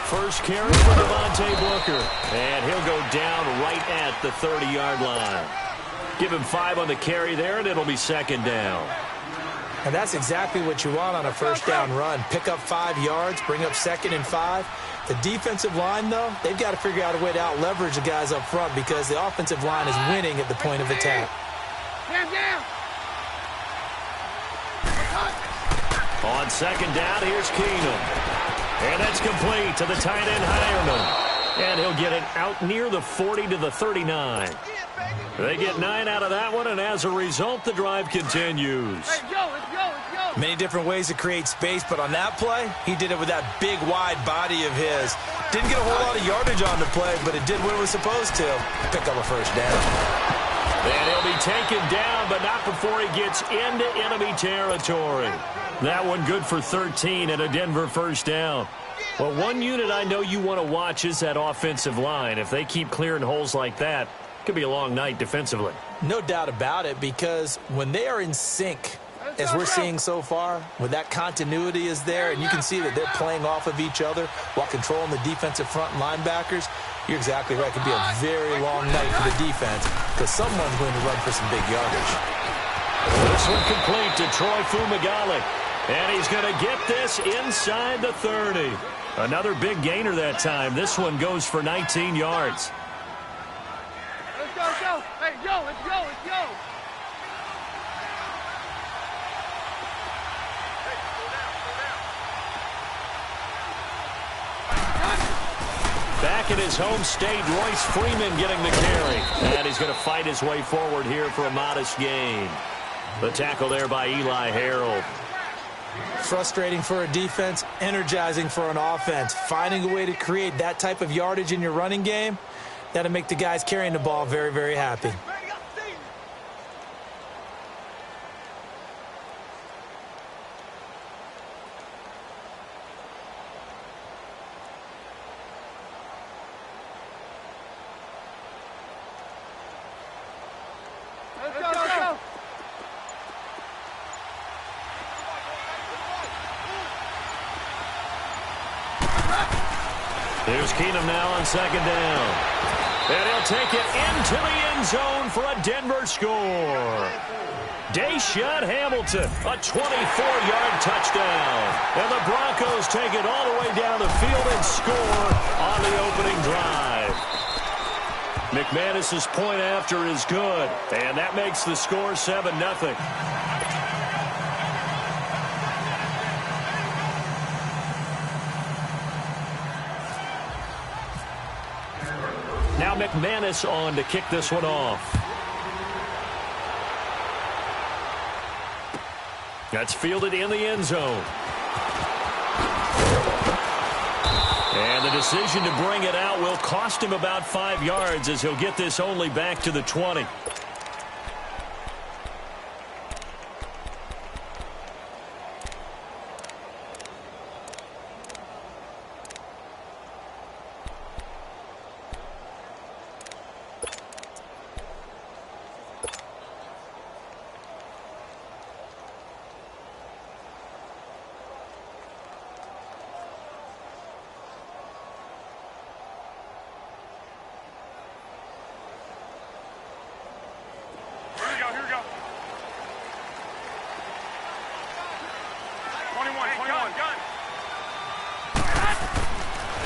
First carry for Devontae Booker. And he'll go down right at the 30-yard line. Give him 5 on the carry there, and it'll be second down. And that's exactly what you want on a first down run. Pick up 5 yards, bring up 2nd and 5. The defensive line, though, they've got to figure out a way to out-leverage the guys up front because the offensive line is winning at the point of attack. On second down, here's Keenum. And that's complete to the tight end, Hireman. And he'll get it out near the 40 to the 39. They get 9 out of that one, and as a result, the drive continues. Let's go. Many different ways to create space, but on that play, he did it with that big, wide body of his. Didn't get a whole lot of yardage on the play, but it did what it was supposed to. Pick up a first down. And he'll be taken down, but not before he gets into enemy territory. That one good for 13 and a Denver first down. Well, one unit I know you want to watch is that offensive line. If they keep clearing holes like that, it could be a long night defensively. No doubt about it, because when they are in sync, as we're seeing so far, when that continuity is there, and you can see that they're playing off of each other while controlling the defensive front linebackers, you're exactly right. It could be a very long night for the defense because someone's going to run for some big yardage. This one complete to Troy Fumagalli. And he's going to get this inside the 30. Another big gainer that time. This one goes for 19 yards. Let's go. Hey, let's go. Back in his home state, Royce Freeman getting the carry. And he's going to fight his way forward here for a modest gain. The tackle there by Eli Harold. Frustrating for a defense, energizing for an offense. Finding a way to create that type of yardage in your running game, that'll make the guys carrying the ball very, very happy. Here's Keenum now on second down. And he'll take it into the end zone for a Denver score. Deshaun Hamilton, a 24-yard touchdown. And the Broncos take it all the way down the field and score on the opening drive. McManus's point after is good, and that makes the score 7-0. Now McManus on to kick this one off. That's fielded in the end zone. And the decision to bring it out will cost him about 5 yards as he'll get this only back to the 20.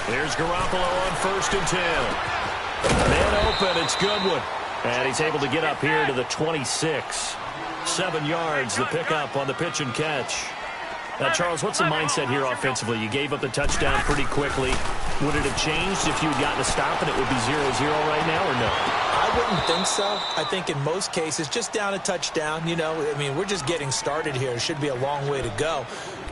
Here's Garoppolo on 1st and 10. Man open, it's Goodwin. And he's able to get up here to the 26. 7 yards, the pickup on the pitch and catch. Now, Charles, what's the mindset here offensively? You gave up the touchdown pretty quickly. Would it have changed if you had gotten a stop and it would be 0-0 right now or no? I wouldn't think so. I think in most cases, just down a touchdown, you know, I mean, we're just getting started here. It should be a long way to go.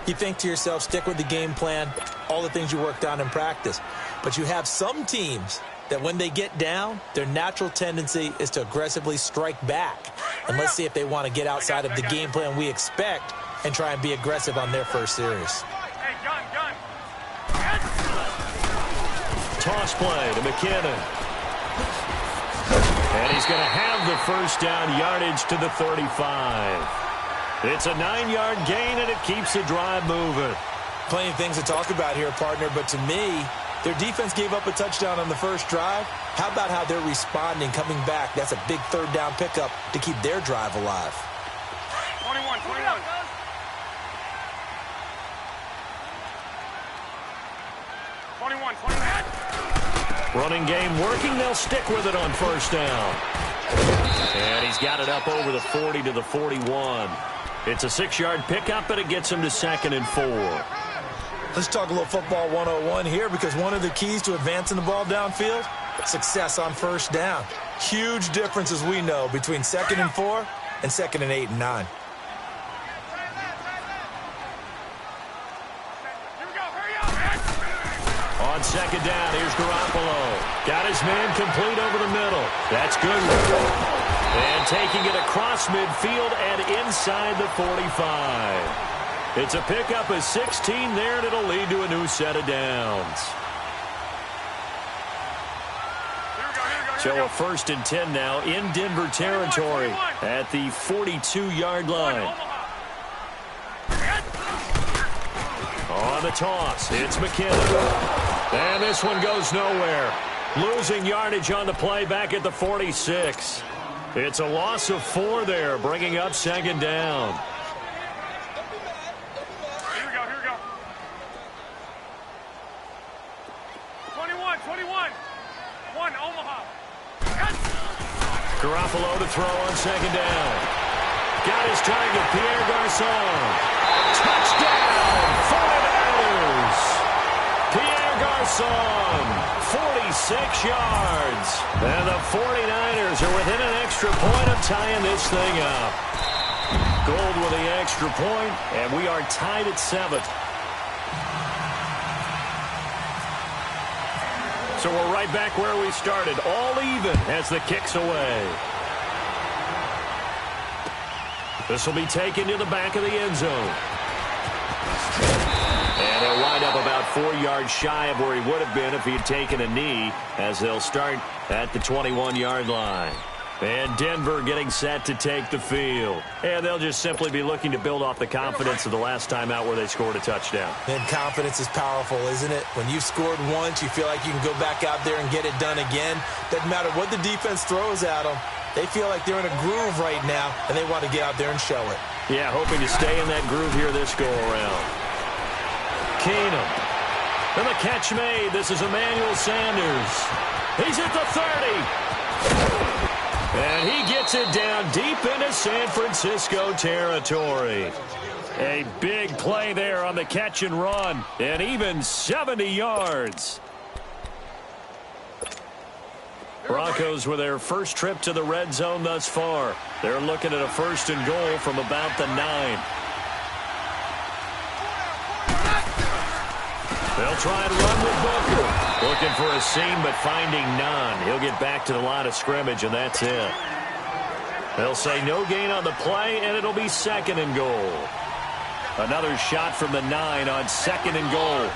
You think to yourself, stick with the game plan, all the things you worked on in practice. But you have some teams that when they get down, their natural tendency is to aggressively strike back. And let's see if they want to get outside of the game plan we expect and try and be aggressive on their first series. Toss play to McKinnon. And he's going to have the first down, yardage to the 35. It's a 9-yard gain, and it keeps the drive moving. Plenty of things to talk about here, partner, but to me, their defense gave up a touchdown on the first drive. How about how they're responding, coming back? That's a big third down pickup to keep their drive alive. 21. 21. Running game working. They'll stick with it on first down. And he's got it up over the 40 to the 41. It's a 6-yard pickup, but it gets him to 2nd and 4. Let's talk a little football 101 here, because one of the keys to advancing the ball downfield, success on first down. Huge difference, as we know, between 2nd and 4 and 2nd and 8 and 9. On 2nd down, here's Garoppolo. Got his man complete over the middle. That's good. And taking it across midfield and inside the 45. It's a pickup of 16 there, and it'll lead to a new set of downs. So a 1st and 10 now in Denver territory at the 42-yard line. On the toss, it's McKinnon. And this one goes nowhere. Losing yardage on the play back at the 46. It's a loss of 4 there, bringing up 2nd down. Here we go. 21. 1, Omaha. Garoppolo to throw on 2nd down. Got his target, Pierre Garçon. Touchdown, 49ers. Pierre Garçon, 46 yards. And the 49ers are within an extra point of tying this thing up. Gold with the extra point, and we are tied at 7. So we're right back where we started, all even as the kick's away. This will be taken to the back of the end zone. And he'll wind up about 4 yards shy of where he would have been if he had taken a knee, as they'll start at the 21-yard line. And Denver getting set to take the field. And they'll just simply be looking to build off the confidence of the last time out where they scored a touchdown. And confidence is powerful, isn't it? When you've scored once, you feel like you can go back out there and get it done again. Doesn't matter what the defense throws at them. They feel like they're in a groove right now, and they want to get out there and show it. Yeah, hoping to stay in that groove here this go-around. Keenum. And the catch made. This is Emmanuel Sanders. He's at the 30. And he gets it down deep into San Francisco territory. A big play there on the catch and run, and even 70 yards. Broncos with their first trip to the red zone thus far. They're looking at a 1st and goal from about the 9. They'll try and run with Booker. Looking for a seam, but finding none. He'll get back to the line of scrimmage, and that's it. They'll say no gain on the play, and it'll be 2nd and goal. Another shot from the 9 on 2nd and goal.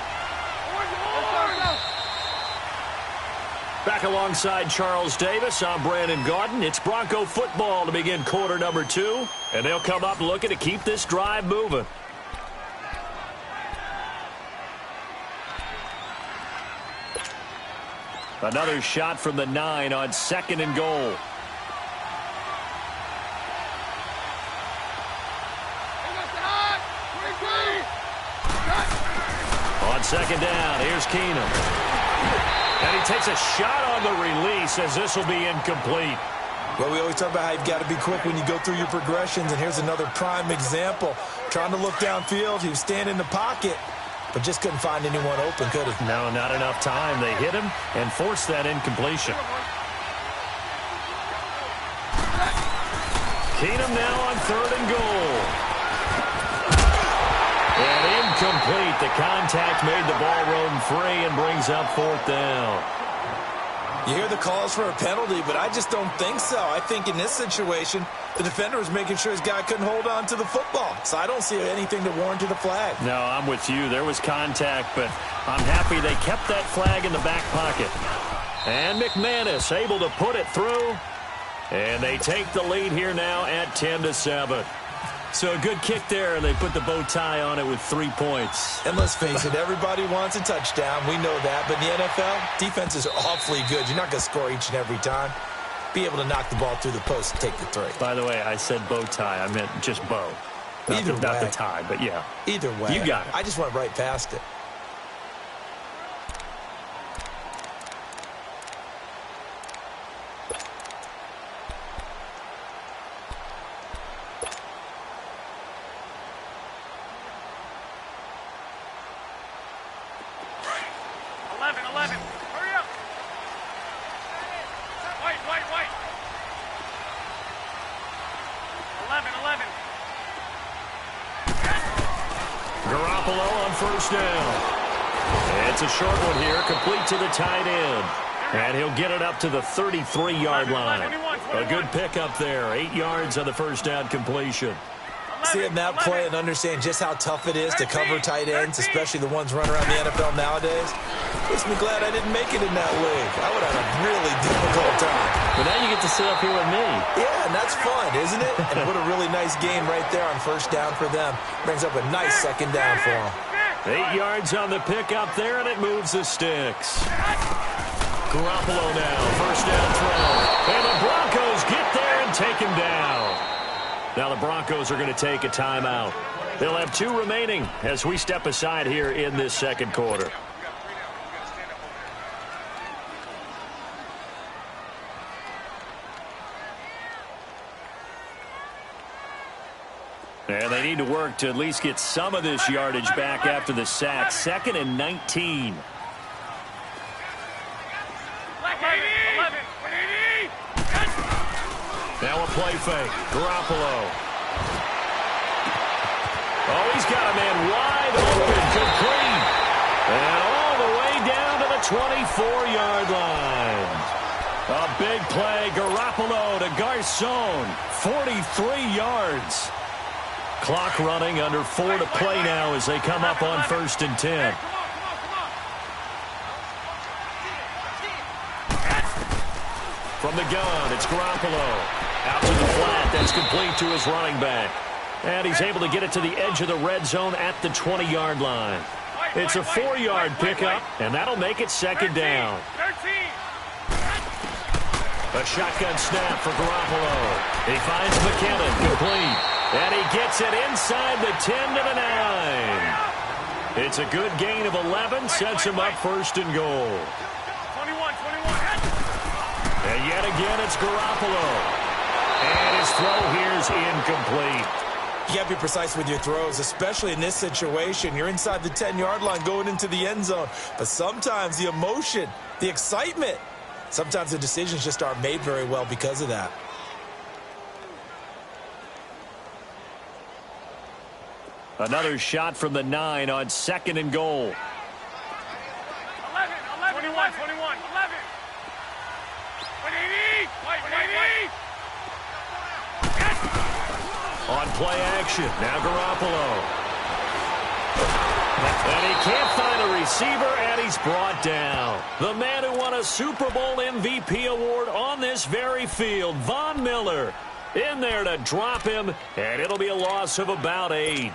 Back alongside Charles Davis, I'm Brandon Gaudin. It's Bronco football to begin quarter number 2, and they'll come up looking to keep this drive moving. Another shot from the 9 on 2nd and goal. On 2nd down, here's Keenum. And he takes a shot on the release, as this will be incomplete. Well, we always talk about how you've got to be quick when you go through your progressions, and here's another prime example. Trying to look downfield, he was standing in the pocket, but just couldn't find anyone open, could he? No, not enough time. They hit him and forced that incompletion. Keenum now on 3rd and goal. And incomplete. The contact made the ball roam free and brings up 4th down. You hear the calls for a penalty, but I just don't think so. I think in this situation, the defender was making sure his guy couldn't hold on to the football. So I don't see anything to warrant a flag. No, I'm with you. There was contact, but I'm happy they kept that flag in the back pocket. And McManus able to put it through. And they take the lead here now at 10-7. So a good kick there, and they put the bow tie on it with 3 points. And let's face it, everybody wants a touchdown. We know that. But in the NFL, defenses are awfully good. You're not going to score each and every time. Be able to knock the ball through the post and take the 3. By the way, I said bow tie. I meant just bow. Not the tie, but yeah. Either way. You got it. I just went right past it. First down. It's a short one here, complete to the tight end. And he'll get it up to the 33-yard line. A good pickup there, 8 yards on the first down completion. Seeing that play and understand just how tough it is to cover tight ends, especially the ones running around the NFL nowadays, makes me glad I didn't make it in that league. I would have a really difficult time. But now you get to sit up here with me. Yeah, and that's fun, isn't it? And what a really nice game right there on first down for them. Brings up a nice second down for them. 8 yards on the pickup there, and it moves the sticks. Garoppolo now, first down throw. And the Broncos get there and take him down. Now the Broncos are going to take a timeout. They'll have 2 remaining as we step aside here in this second quarter. And they need to work to at least get some of this yardage back after the sack. 2nd and 19. Now a play fake. Garoppolo. Oh, he's got a man wide open. Complete. And all the way down to the 24-yard line. A big play. Garoppolo to Garcon. 43 yards. Clock running, under 4 to play now as they come up on 1st and 10. From the gun, it's Garoppolo. Out to the flat, that's complete to his running back. And he's able to get it to the edge of the red zone at the 20-yard line. It's a 4-yard pickup, and that'll make it 2nd down. A shotgun snap for Garoppolo. He finds McKinnon, complete. And he gets it inside the 10 to the 9. It's a good gain of 11, sets him up 1st and goal. 21. And yet again, it's Garoppolo. And his throw here's incomplete. You got to be precise with your throws, especially in this situation. You're inside the 10-yard line going into the end zone. But sometimes the emotion, the excitement, sometimes the decisions just aren't made very well because of that. Another shot from the 9 on 2nd and goal. 11, 21, 11. 180. On play action, now Garoppolo. And he can't find a receiver, and he's brought down. The man who won a Super Bowl MVP award on this very field, Von Miller, in there to drop him, and it'll be a loss of about 8.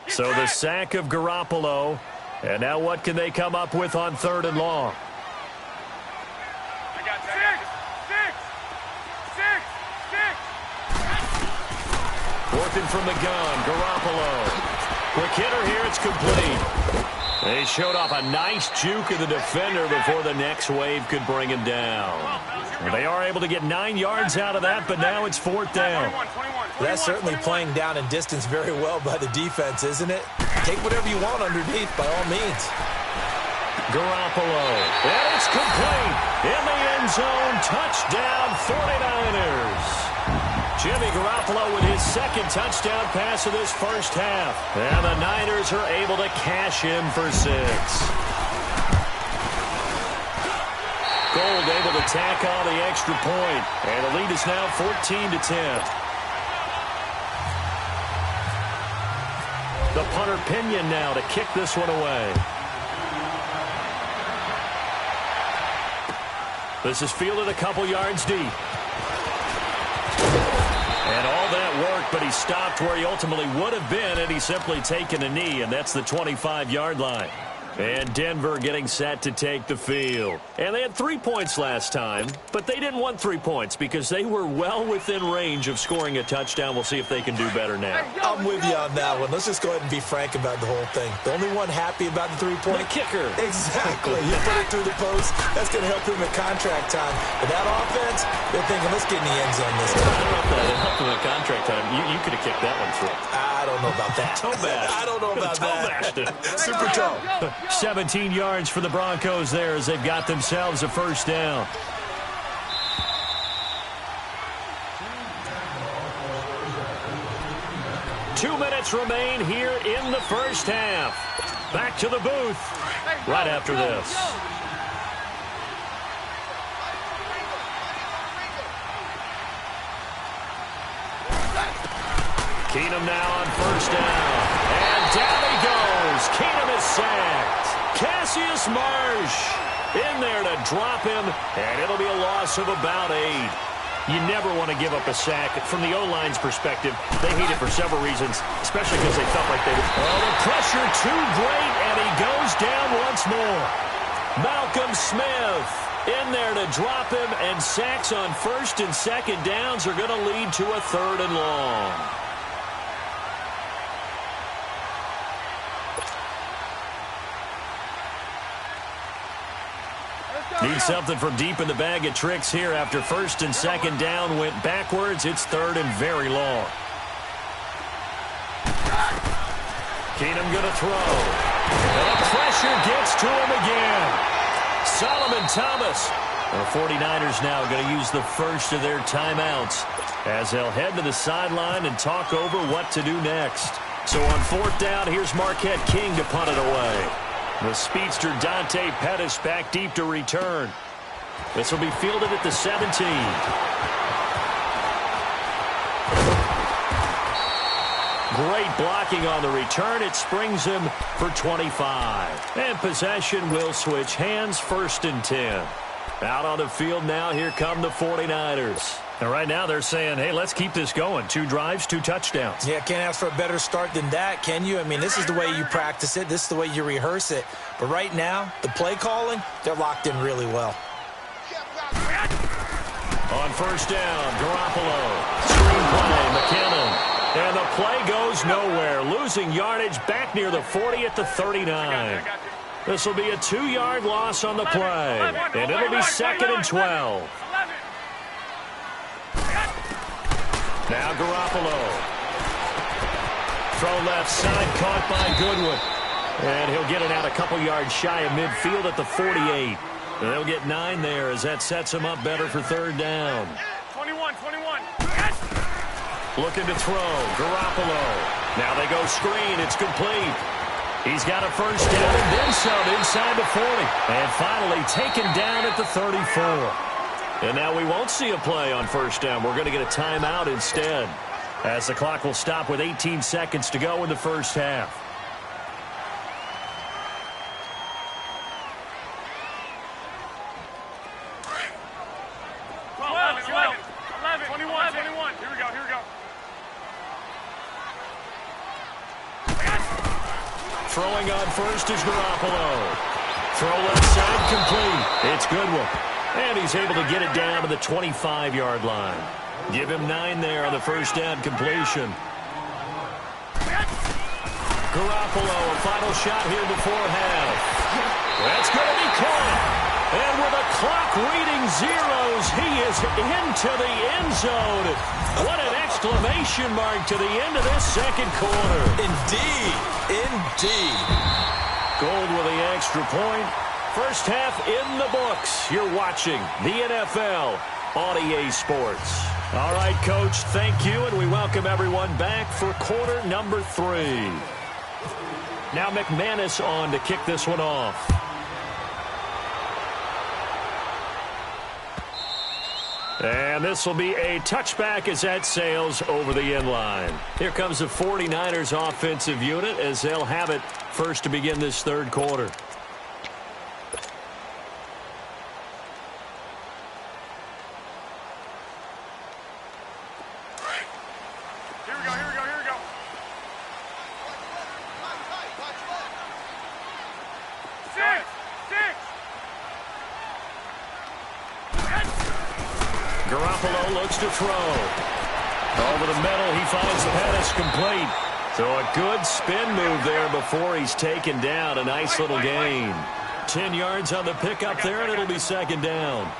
So the sack of Garoppolo. And now what can they come up with on 3rd and long? I got 6. 4th from the gun, Garoppolo. Quick hitter here, it's complete. They showed off a nice juke of the defender before the next wave could bring him down. They are able to get 9 yards out of that, but now it's 4th down. That's certainly playing down in distance very well by the defense, isn't it? Take whatever you want underneath, by all means. Garoppolo. And it's complete. In the end zone. Touchdown, 49ers. Jimmy Garoppolo with his 2nd touchdown pass of this first half. And the Niners are able to cash in for 6. Gold able to tack on the extra point. And the lead is now 14-10. The punter Pinion now to kick this one away. This is fielded a couple yards deep. And all that work, but he stopped where he ultimately would have been, and he's simply taken a knee, and that's the 25-yard line. And Denver getting set to take the field. And they had 3 points last time, but they didn't want 3 points because they were well within range of scoring a touchdown. We'll see if they can do better now. I'm with you on that one. Let's just go ahead and be frank about the whole thing. The only one happy about the three-point? The kicker. Exactly. You put it through the post. That's going to help him at contract time. But that offense, they're thinking, let's get in the end zone this time. I don't know if that helped him at contract time. You could have kicked that one through. I don't know about that. Toe bashed. I don't know about that. Super toe. 17 yards for the Broncos there as they've got themselves a first down. Two minutes remain here in the first half. Back to the booth right after this. Keenum now on first down. And down he goes. Keenum is sacked. Cassius Marsh in there to drop him, and it'll be a loss of about 8. You never want to give up a sack. From the O-line's perspective, they hate it for several reasons, especially because they felt like they would. Oh, the pressure too great, and he goes down once more. Malcolm Smith in there to drop him, and sacks on first and second downs are going to lead to a 3rd and long. Need something from deep in the bag of tricks here after first and second down went backwards. It's 3rd and very long. Keenum going to throw. And the pressure gets to him again. Solomon Thomas. The 49ers now going to use the first of their timeouts as they'll head to the sideline and talk over what to do next. So on 4th down, here's Marquette King to punt it away. The speedster Dante Pettis back deep to return. This will be fielded at the 17. Great blocking on the return. It springs him for 25. And possession will switch hands, 1st and 10. Out on the field now, here come the 49ers. And right now they're saying, hey, let's keep this going. 2 drives, 2 touchdowns. Yeah, can't ask for a better start than that, can you? I mean, this is the way you practice it. This is the way you rehearse it. But right now, the play calling, they're locked in really well. On first down, Garoppolo. Screen play, McKinnon. And the play goes nowhere. Losing yardage back near the 40 at the 39. This will be a 2-yard loss on the play. And it'll be 2nd and 12. Now Garoppolo. Throw left side, caught by Goodwin. And he'll get it out a couple yards shy of midfield at the 48. And they'll get 9 there as that sets him up better for 3rd down. 21. Looking to throw. Garoppolo. Now they go screen. It's complete. He's got a first down and then some inside the 40. And finally taken down at the 34. And now we won't see a play on first down. We're going to get a timeout instead, as the clock will stop with 18 seconds to go in the first half. Here we go. Throwing on first is Garoppolo. Throw left side complete. It's Goodwin. And he's able to get it down to the 25-yard line. Give him 9 there on the first down completion. Garoppolo, a final shot here before half. That's going to be caught. And with the clock reading zeros, he is into the end zone. What an exclamation mark to the end of this second quarter. Indeed. Gold with the extra point. First half in the books. You're watching the NFL on EA Sports. All right, Coach, thank you, and we welcome everyone back for quarter number 3. Now McManus on to kick this one off. And And this will be a touchback as that sails over the end line. Here comes the 49ers offensive unit as they'll have it first to begin this third quarter. Here we go, here we go, here we go. Six. Garoppolo looks to throw. Over the middle, he finds the pass complete. So a good spin move there before he's taken down. A nice little gain. 10 yards on the pickup there, and it'll be second down.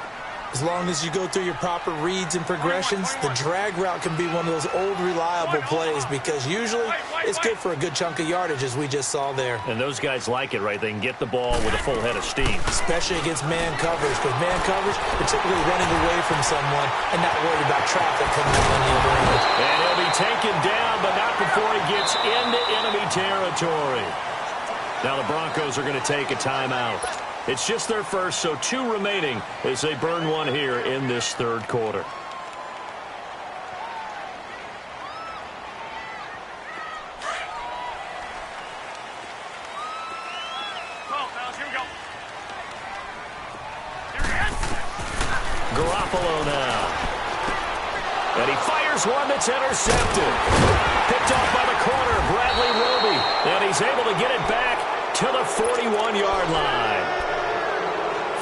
As long as you go through your proper reads and progressions, the drag route can be one of those old reliable plays because usually it's good for a good chunk of yardage, as we just saw there. And those guys like it, right? They can get the ball with a full head of steam. Especially against man coverage, because man coverage, particularly running away from someone and not worried about traffic coming on the other end. And he'll be taken down, but not before he gets into enemy territory. Now the Broncos are going to take a timeout. It's just their first, so 2 remaining as they burn one here in this third quarter. Garoppolo now. And he fires one that's intercepted. Picked off by the corner, Bradley Roby. And he's able to get it back to the 41-yard line.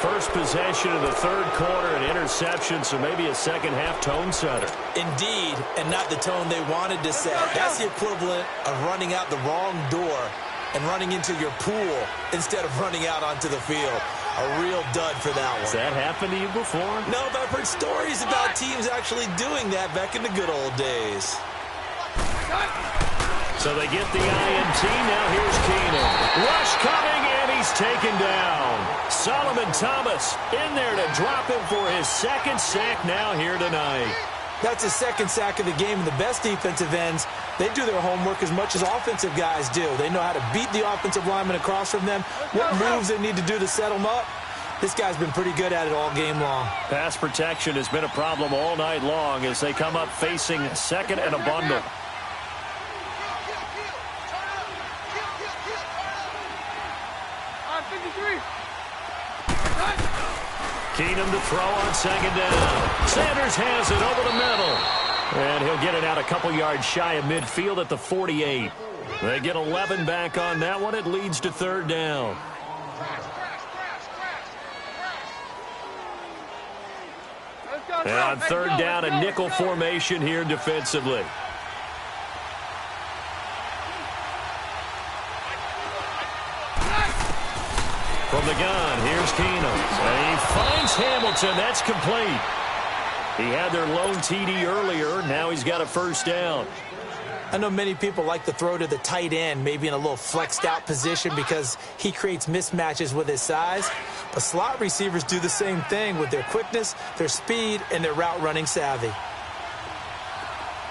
First possession of the third quarter, an interception, so maybe a second-half tone setter. Indeed, and not the tone they wanted to set. That's the equivalent of running out the wrong door and running into your pool instead of running out onto the field. A real dud for that one. Has that happened to you before? No, but I've heard stories about teams actually doing that back in the good old days. So they get the INT. Now here's Keenan. Rush coming, and he's taken down. Solomon Thomas in there to drop him for his second sack now here tonight. That's his second sack of the game, and the best defensive ends, they do their homework as much as offensive guys do. They know how to beat the offensive lineman across from them, what moves they need to do to set them up. This guy's been pretty good at it all game long. Pass protection has been a problem all night long as they come up facing second and a bundle. Keenum to throw on second down. Sanders has it over the middle. And he'll get it out a couple yards shy of midfield at the 48. They get 11 back on that one. It leads to third down. And on third down, a nickel formation here defensively. From the gun, here's Keenum. And he finds Hamilton. That's complete. He had their lone TD earlier. Now he's got a first down. I know many people like to throw to the tight end, maybe in a little flexed out position because he creates mismatches with his size. But slot receivers do the same thing with their quickness, their speed, and their route running savvy.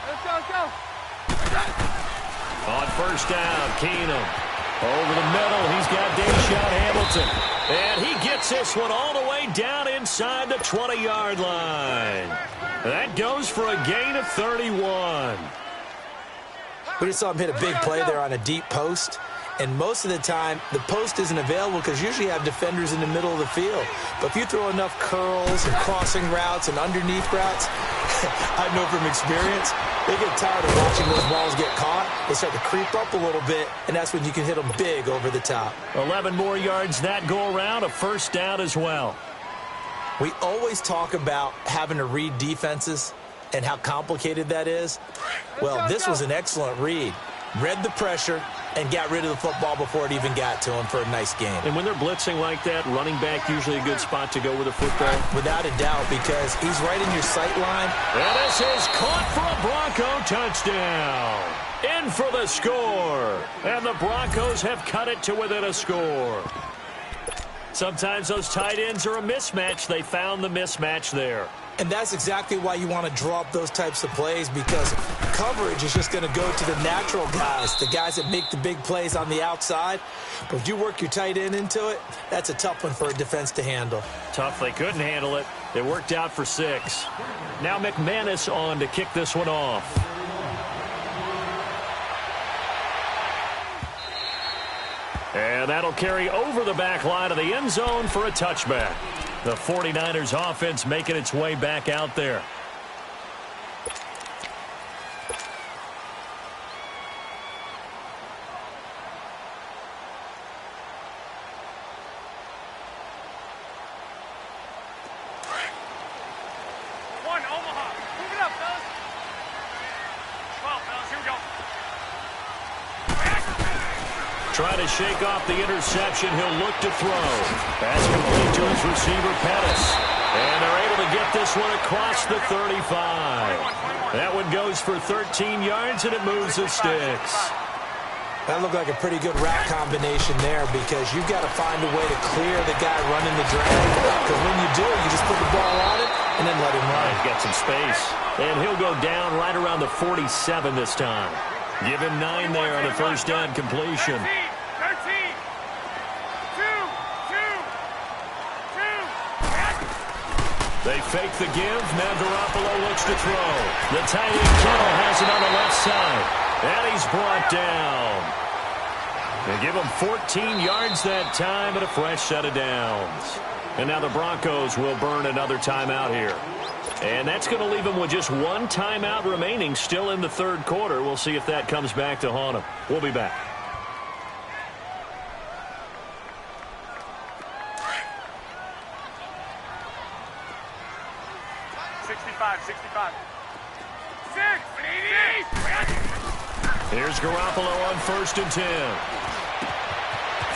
Let's go. On first down, Keenum. Over the middle, he's got Deshaun Hamilton. And he gets this one all the way down inside the 20-yard line. That goes for a gain of 31. We just saw him hit a big play there on a deep post. And most of the time, the post isn't available because usually you have defenders in the middle of the field. But if you throw enough curls and crossing routes and underneath routes, I know from experience, they get tired of watching those balls get caught. They start to creep up a little bit, and that's when you can hit them big over the top. 11 more yards that go around, a first down as well. We always talk about having to read defenses and how complicated that is. Well, this was an excellent read. Read the pressure and got rid of the football before it even got to him for a nice game. And when they're blitzing like that, running back usually a good spot to go with the football? Without a doubt, because he's right in your sight line. And this is caught for a Bronco touchdown. In for the score. And the Broncos have cut it to within a score. Sometimes those tight ends are a mismatch. They found the mismatch there. And that's exactly why you want to draw up those types of plays, because coverage is just going to go to the natural guys, the guys that make the big plays on the outside. But if you work your tight end into it, that's a tough one for a defense to handle. Tough. They couldn't handle it. It worked out for 6. Now McManus on to kick this one off. And that'll carry over the back line of the end zone for a touchback. The 49ers offense making its way back out there. Trying to shake off the interception. He'll look to throw. Pass complete to his receiver, Pettis. And they're able to get this one across the 35. That one goes for 13 yards, and it moves the sticks. That looked like a pretty good route combination there because you've got to find a way to clear the guy running the drag. Because when you do, you just put the ball on it and then let him run. He's got some space. And he'll go down right around the 47 this time. Give him 9 there on the first down completion. 13. 2. They fake the give. Now Garoppolo looks to throw. The tight end Kittle has it on the left side. And he's brought down. They give him 14 yards that time and a fresh set of downs. And now the Broncos will burn another timeout here. And that's going to leave them with just 1 timeout remaining still in the third quarter. We'll see if that comes back to haunt them. We'll be back. Here's Garoppolo on 1st and 10.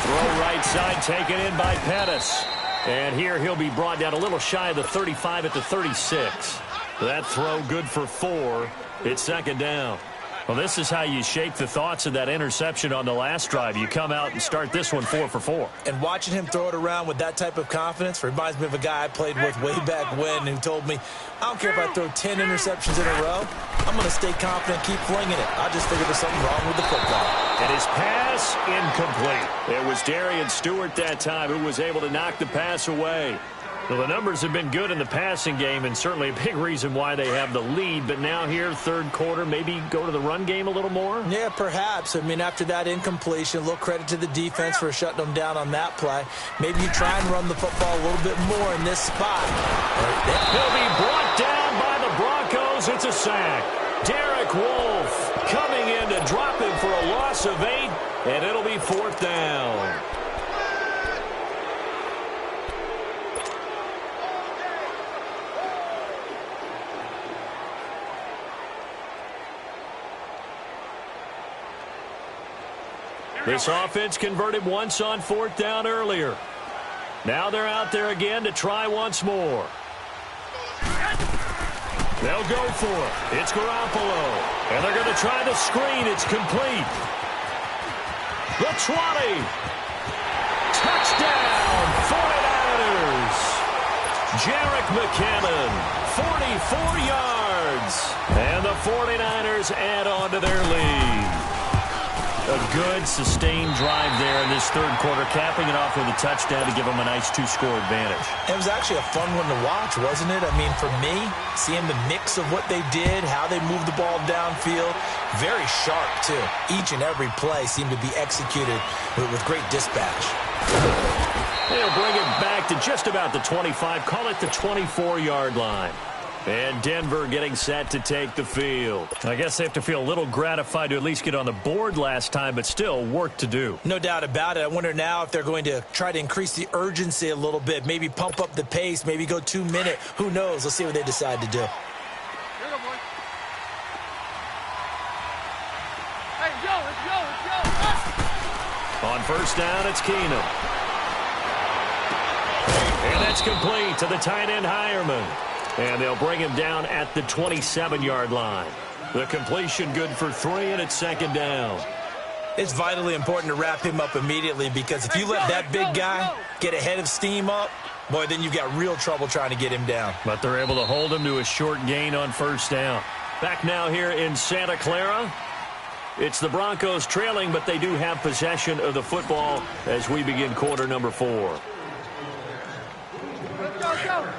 Throw right side taken in by Pettis. And here he'll be brought down a little shy of the 35 at the 36. That throw good for 4. It's 2nd down. Well, this is how you shake the thoughts of that interception on the last drive. You come out and start this one 4 for 4. And watching him throw it around with that type of confidence reminds me of a guy I played with way back when who told me, I don't care if I throw 10 interceptions in a row. I'm going to stay confident, keep flinging it. I just figured there's something wrong with the football. And his pass incomplete. It was Darian Stewart that time who was able to knock the pass away. Well, the numbers have been good in the passing game and certainly a big reason why they have the lead. But now here, third quarter, maybe go to the run game a little more? Yeah, perhaps. I mean, after that incompletion, a little credit to the defense for shutting them down on that play. Maybe you try and run the football a little bit more in this spot. He'll be brought down by the Broncos. It's a sack. Derek Wolfe coming in to drop him for a loss of 8, and it'll be 4th down. This offense converted once on 4th down earlier. Now they're out there again to try once more. They'll go for it. It's Garoppolo. And they're going to try the screen. It's complete. The 20. Touchdown, 49ers. Jarek McCammon, 44 yards. And the 49ers add on to their lead. A good, sustained drive there in this third quarter, capping it off with a touchdown to give them a nice 2-score advantage. It was actually a fun one to watch, wasn't it? I mean, for me, seeing the mix of what they did, how they moved the ball downfield, very sharp, too. Each and every play seemed to be executed with great dispatch. They'll bring it back to just about the 25, call it the 24-yard line. And Denver getting set to take the field. I guess they have to feel a little gratified to at least get on the board last time, but still work to do. No doubt about it. I wonder now if they're going to try to increase the urgency a little bit, maybe pump up the pace, maybe go 2-minute. Who knows? Let's see what they decide to do. Here we go, boys. Hey, let's go. On 1st down, it's Keenum. And that's complete to the tight end, Hireman. And they'll bring him down at the 27-yard line. The completion good for 3, and it's 2nd down. It's vitally important to wrap him up immediately because if you let that big guy get ahead of steam up, boy, then you've got real trouble trying to get him down. But they're able to hold him to a short gain on 1st down. Back now here in Santa Clara. It's the Broncos trailing, but they do have possession of the football as we begin quarter number 4. Let's go.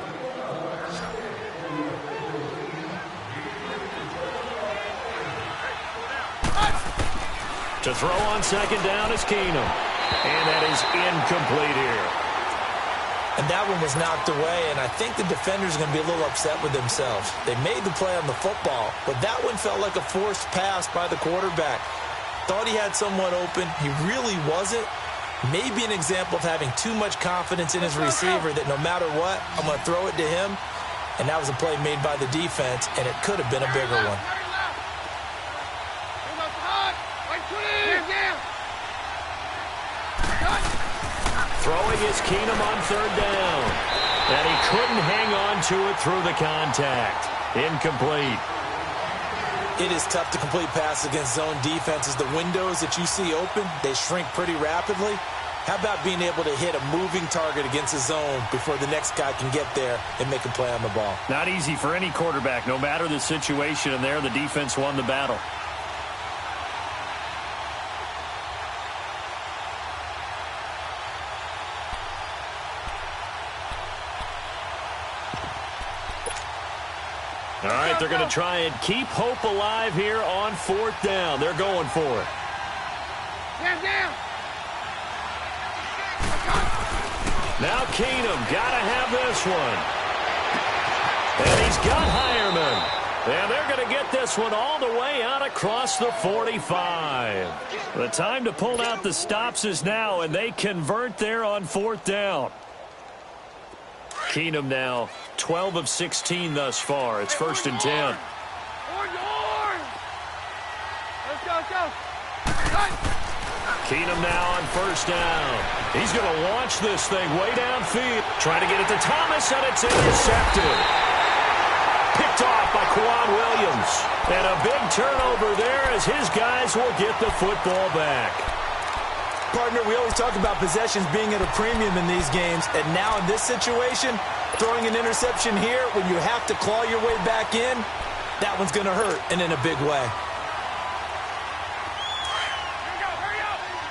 To throw on second down is Keenum. And that is incomplete here. And that one was knocked away, and I think the defenders are going to be a little upset with themselves. They made the play on the football, but that one felt like a forced pass by the quarterback. Thought he had someone open. He really wasn't. Maybe an example of having too much confidence in his receiver that no matter what, I'm going to throw it to him. And that was a play made by the defense, and it could have been a bigger one. Throwing is Keenum on third down. And he couldn't hang on to it through the contact. Incomplete. It is tough to complete passes against zone defenses. The windows that you see open, they shrink pretty rapidly. How about being able to hit a moving target against a zone before the next guy can get there and make a play on the ball? Not easy for any quarterback, no matter the situation. And there, the defense won the battle. All right, they're going to try and keep hope alive here on fourth down. They're going for it. Down. Now Keenum got to have this one. And he's got Hireman. And they're going to get this one all the way out across the 45. The time to pull out the stops is now, and they convert there on fourth down. Keenum now 12 of 16 thus far. It's 1st and 10. Let's go. Keenum now on first down. He's going to launch this thing way downfield. Trying to get it to Thomas, and it's intercepted. Picked off by Quan Williams. And a big turnover there as his guys will get the football back. Partner, we always talk about possessions being at a premium in these games, and now in this situation, throwing an interception here when you have to claw your way back in, that one's going to hurt, and in a big way.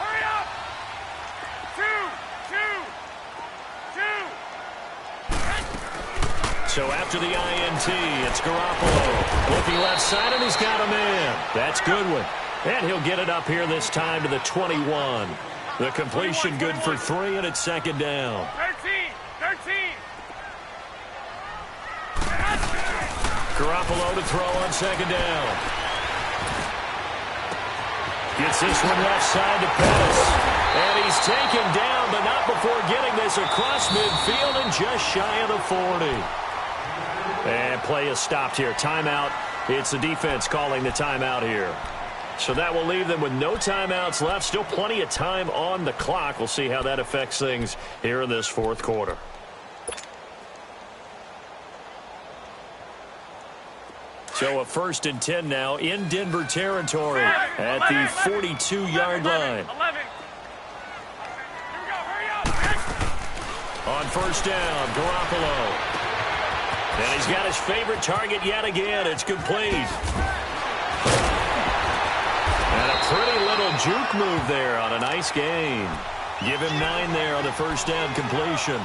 Hurry up. Two. So after the INT, it's Garoppolo. Looking left side, and he's got a man. That's Goodwin. And he'll get it up here this time to the 21. The completion good for 3, and it's second down. 13. Garoppolo to throw on second down. Gets this one left side to Pettis. And he's taken down, but not before getting this across midfield and just shy of the 40. And play is stopped here. Timeout. It's the defense calling the timeout here. So that will leave them with no timeouts left. Still plenty of time on the clock. We'll see how that affects things here in this fourth quarter. So a 1st and 10 now in Denver territory at the 42-yard line. 11. Here we go. Hurry up. On first down, Garoppolo. And he's got his favorite target yet again. It's complete. And a pretty little juke move there on a nice gain. Give him 9 there on the first down completion.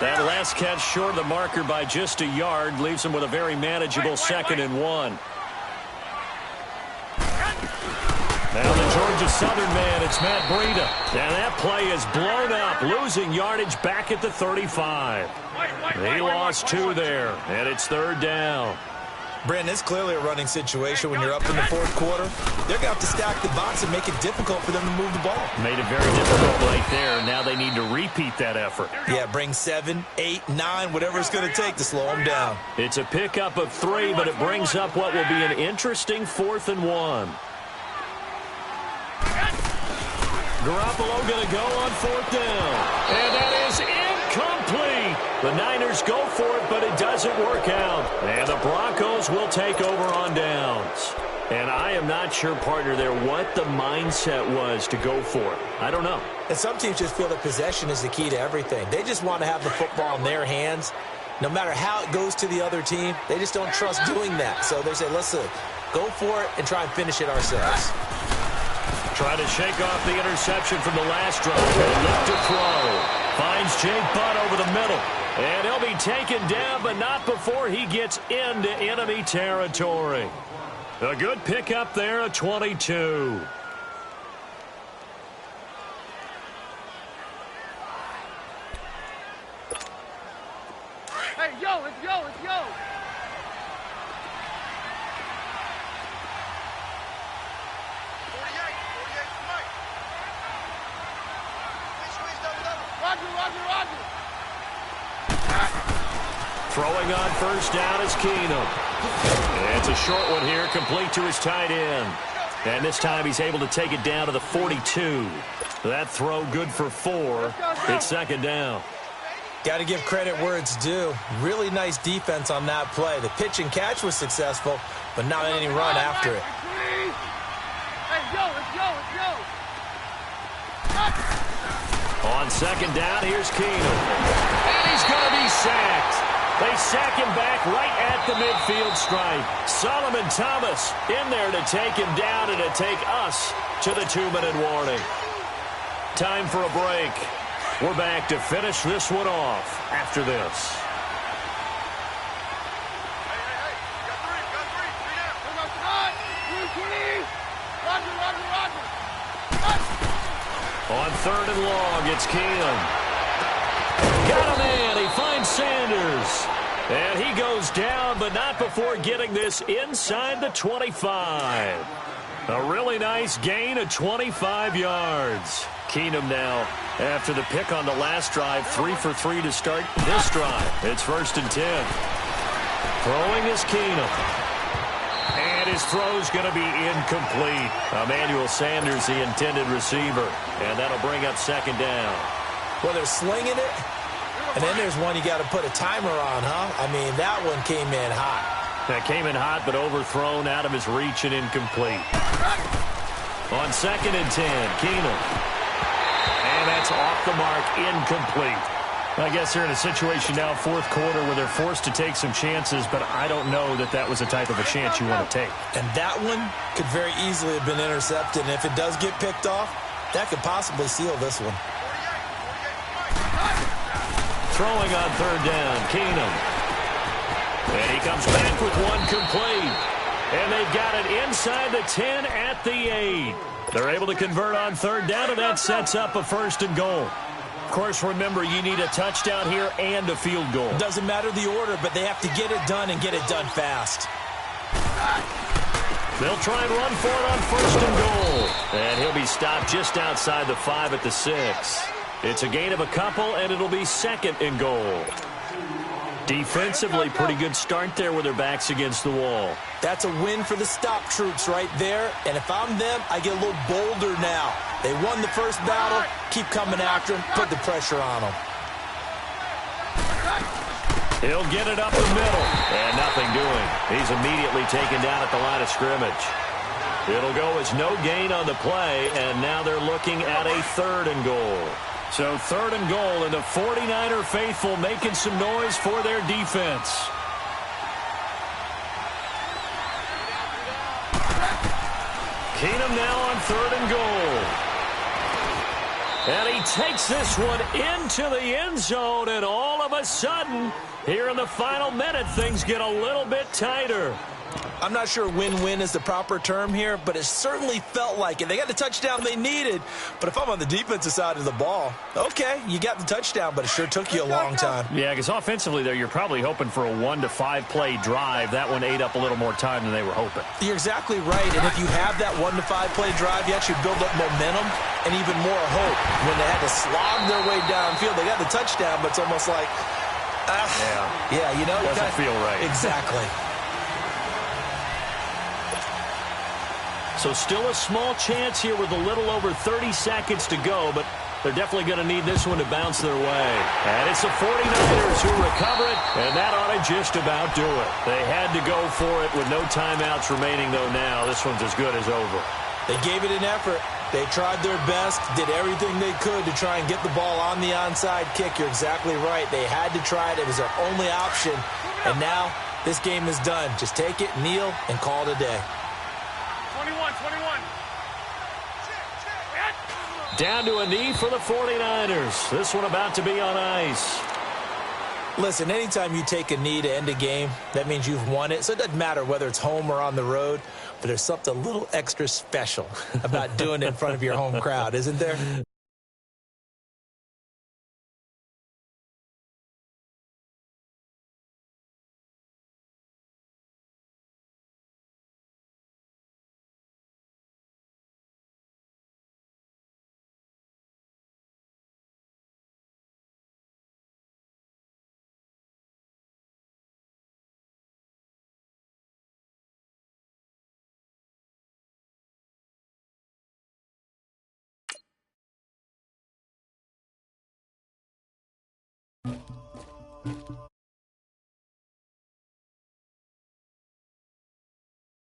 That last catch short of the marker by just a yard leaves him with a very manageable 2nd and 1. Now the Georgia Southern man, it's Matt Breida. And that play is blown up, losing yardage back at the 35. He lost 2 there, and it's 3rd down. Brandon, it's clearly a running situation when you're up in the fourth quarter. They're going to have to stack the box and make it difficult for them to move the ball. Made it very difficult right there. Now they need to repeat that effort. Yeah, bring 7, 8, 9, whatever it's going to take to slow them down. It's a pickup of 3, but it brings up what will be an interesting 4th and 1. Garoppolo going to go on 4th down. And that is incomplete. The Niners go for it, but it doesn't work out. And the Broncos will take over on downs. And I am not sure, partner, there what the mindset was to go for it. I don't know. And some teams just feel that possession is the key to everything. They just want to have the football in their hands. No matter how it goes to the other team, they just don't trust doing that. So they say, listen, go for it and try and finish it ourselves. Try to shake off the interception from the last drive. And look to throw. Finds Jake Butt over the middle. And he'll be taken down, but not before he gets into enemy territory. A good pickup there at 22. Hey, yo, let's go, let's go. Roger. Throwing on first down is Keenum. It's a short one here, complete to his tight end. And this time he's able to take it down to the 42. That throw good for 4. It's second down. Got to give credit where it's due. Really nice defense on that play. The pitch and catch was successful, but not any run after it. Hey, yo, let's go. On second down, here's Keenum. And he's going to be sacked. They sack him back right at the midfield stripe. Solomon Thomas in there to take him down and to take us to the 2-minute warning. Time for a break. We're back to finish this one off after this. On third and long, it's Keenum. Got a man. He finds Sanders. And he goes down, but not before getting this inside the 25. A really nice gain of 25 yards. Keenum now, after the pick on the last drive, 3 for 3 to start this drive. It's 1st and 10. Throwing is Keenum. And his throw's going to be incomplete. Emmanuel Sanders, the intended receiver. And that'll bring up second down. Well, they're slinging it. And then there's one you got to put a timer on, huh? I mean, that one came in hot. That came in hot, but overthrown out of his reach and incomplete. On 2nd and 10, Keenum. And that's off the mark, incomplete. I guess they're in a situation now, 4th quarter, where they're forced to take some chances, but I don't know that that was the type of a chance you want to take. And that one could very easily have been intercepted, and if it does get picked off, that could possibly seal this one. Throwing on third down, Keenum. And he comes back with one complete. And they've got it inside the 10 at the 8. They're able to convert on third down, and that sets up a 1st and goal. Of course, remember, you need a touchdown here and a field goal. Doesn't matter the order, but they have to get it done and get it done fast. They'll try and run for it on 1st and goal. And he'll be stopped just outside the 5 at the 6. It's a gain of a couple, and it'll be 2nd and goal. Defensively, pretty good start there with their backs against the wall. That's a win for the stop troops right there. And if I'm them, I get a little bolder now. They won the first battle. Keep coming after them. Put the pressure on them. He'll get it up the middle. And nothing doing. He's immediately taken down at the line of scrimmage. It'll go as no gain on the play. And now they're looking at a 3rd and goal. So 3rd and goal, and the 49er faithful making some noise for their defense. Keenum now on 3rd and goal. And he takes this one into the end zone, and all of a sudden, here in the final minute, things get a little bit tighter. I'm not sure win-win is the proper term here, but it certainly felt like it. They got the touchdown they needed, but if I'm on the defensive side of the ball, okay, you got the touchdown, but it sure took you a long time. Yeah, because offensively, there, you're probably hoping for a 1 to 5 play drive. That one ate up a little more time than they were hoping. You're exactly right, and if you have that 1 to 5 play drive, you actually build up momentum and even more hope. When they had to slog their way downfield, they got the touchdown, but it's almost like, yeah, you know, doesn't feel right. Exactly. So still a small chance here with a little over 30 seconds to go, but they're definitely going to need this one to bounce their way. And it's the 49ers who recover it, and that ought to just about do it. They had to go for it with no timeouts remaining, though now this one's as good as over. They gave it an effort. They tried their best, did everything they could to try and get the ball on the onside kick. You're exactly right. They had to try it. It was their only option. And now this game is done. Just take it, kneel, and call it a day. 21. Down to a knee for the 49ers. This one about to be on ice. Listen, anytime you take a knee to end a game, that means you've won it. So it doesn't matter whether it's home or on the road, but there's something a little extra special about doing it in front of your home crowd, isn't there?